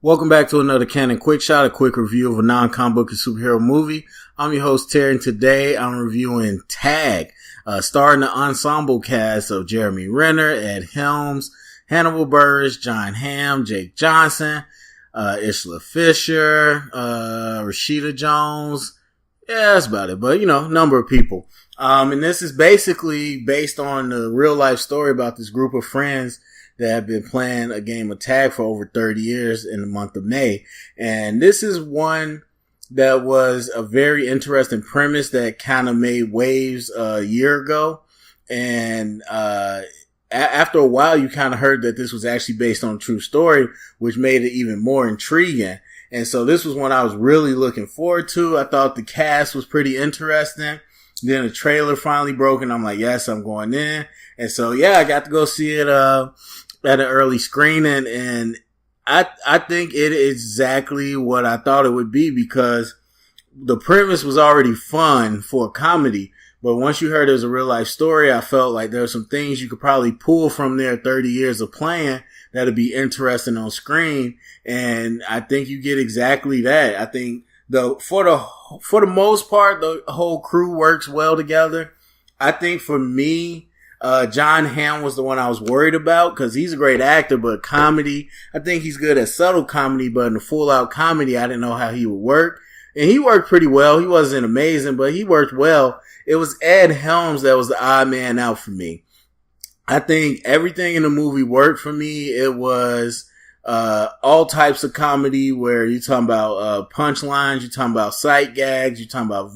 Welcome back to another Canon Quick Shot, a quick review of a non-comic book and superhero movie. I'm your host, Terry, and today I'm reviewing Tag, starring the ensemble cast of Jeremy Renner, Ed Helms, Hannibal Buress, John Hamm, Jake Johnson, Isla Fisher, Rashida Jones. Yeah, that's about it. But, number of people. And this is basically based on the real life story about this group of friends that have been playing a game of tag for over 30 years in the month of May. And this is one that was a very interesting premise that kind of made waves a year ago. And after a while, you kind of heard that this was actually based on a true story, which made it even more intriguing. And so this was one I was really looking forward to. I thought the cast was pretty interesting. Then the trailer finally broke and I'm like, yes, I'm going in. And so, yeah, I got to go see it, at an early screening, and I think it is exactly what I thought it would be, because the premise was already fun for a comedy. But once you heard it was a real life story, I felt like there were some things you could probably pull from their 30 years of playing that'd be interesting on screen. And I think you get exactly that. I think for the most part, the whole crew works well together. I think for me, John Hamm was the one I was worried about, because he's a great actor, but comedy, I think he's good at subtle comedy, but in the full out comedy, I didn't know how he would work. And he worked pretty well. He wasn't amazing, but he worked well. It was Ed Helms that was the odd man out for me. I think everything in the movie worked for me. It was all types of comedy, where you're talking about punchlines, you're talking about sight gags, you're talking about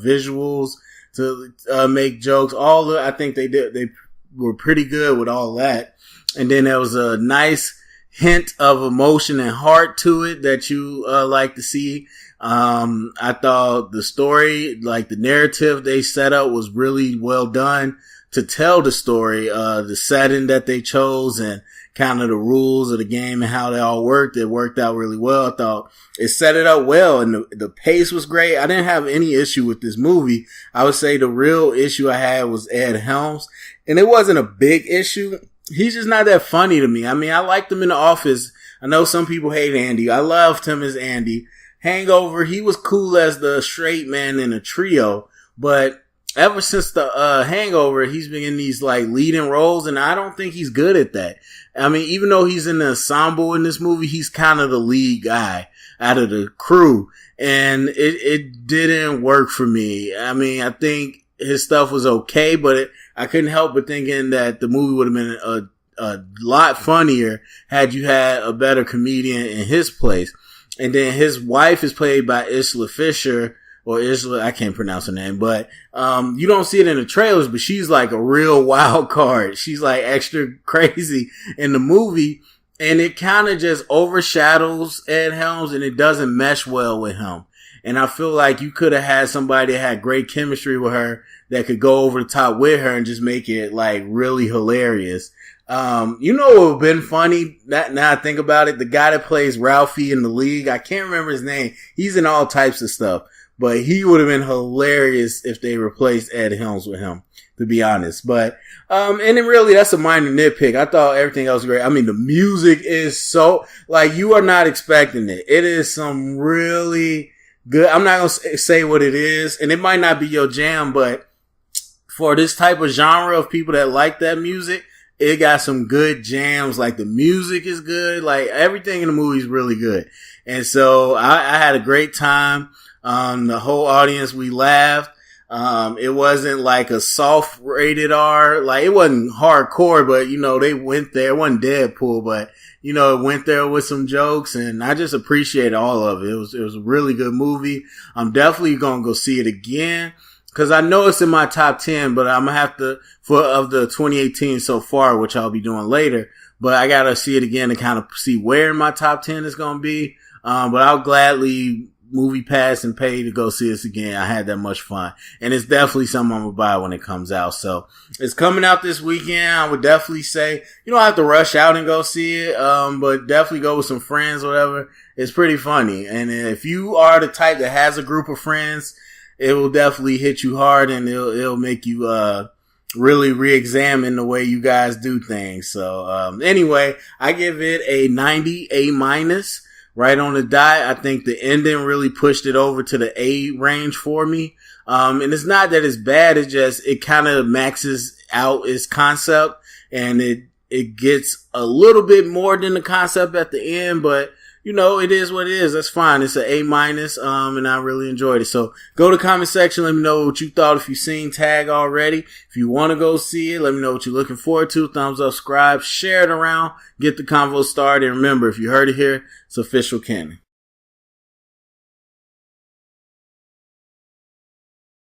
visuals to make jokes. I think they were pretty good with all that. And then there was a nice hint of emotion and heart to it that you like to see. I thought the story, like the narrative they set up, was really well done to tell the story. The setting that they chose and kind of the rules of the game and how they all worked, it worked out really well. I thought it set it up well, and the pace was great. I didn't have any issue with this movie. I would say the real issue I had was Ed Helms, and it wasn't a big issue. He's just not that funny to me. I mean, I liked him in The Office. I know some people hate Andy. I loved him as Andy. Hangover, he was cool as the straight man in a trio, but ever since the Hangover, he's been in these like leading roles, and I don't think he's good at that. I mean, even though he's in the ensemble in this movie, he's kind of the lead guy out of the crew, and it didn't work for me. I mean, I think his stuff was okay, but I couldn't help but thinking that the movie would have been a lot funnier had you had a better comedian in his place. And then his wife is played by Isla Fisher, or Isla, I can't pronounce her name, but you don't see it in the trailers, but she's like a real wild card. She's like extra crazy in the movie, and it kind of just overshadows Ed Helms, and it doesn't mesh well with him. And I feel like you could have had somebody that had great chemistry with her that could go over the top with her and just make it like really hilarious. What would have been funny? Now I think about it, the guy that plays Ralphie in The League, I can't remember his name. He's in all types of stuff. But he would have been hilarious if they replaced Ed Helms with him, to be honest. But, and then really that's a minor nitpick. I thought everything else was great. I mean, the music is so, like, you are not expecting it. It is some really good, I'm not going to say what it is, and it might not be your jam, but for this type of genre of people that like that music, it got some good jams. Like, the music is good. Like, everything in the movie is really good. And so I had a great time. The whole audience, we laughed. It wasn't like a soft rated R, like it wasn't hardcore, but they went there. It wasn't Deadpool, but it went there with some jokes, and I just appreciate all of it. It was a really good movie. I'm definitely going to go see it again, cause I know it's in my top 10, but I'm gonna have to, of the 2018 so far, which I'll be doing later, but I gotta see it again to kind of see where in my top 10 it's going to be. But I'll gladly movie pass and pay to go see this again. I had that much fun, and it's definitely something I'm gonna buy when it comes out. So it's coming out this weekend. I would definitely say you don't have to rush out and go see it, but definitely go with some friends or whatever. It's pretty funny, and if you are the type that has a group of friends, it will definitely hit you hard, and it'll make you really re-examine the way you guys do things. So anyway, I give it a 90 A-, right on the dot. I think the ending really pushed it over to the A range for me. And it's not that it's bad. It's just, it kind of maxes out its concept, and it gets a little bit more than the concept at the end, but you know, it is what it is. That's fine. It's an A-, and I really enjoyed it. So go to the comment section. Let me know what you thought. If you've seen Tag already, if you want to go see it, let me know what you're looking forward to. Thumbs up, subscribe, share it around, get the convo started. And remember, if you heard it here, it's official canon.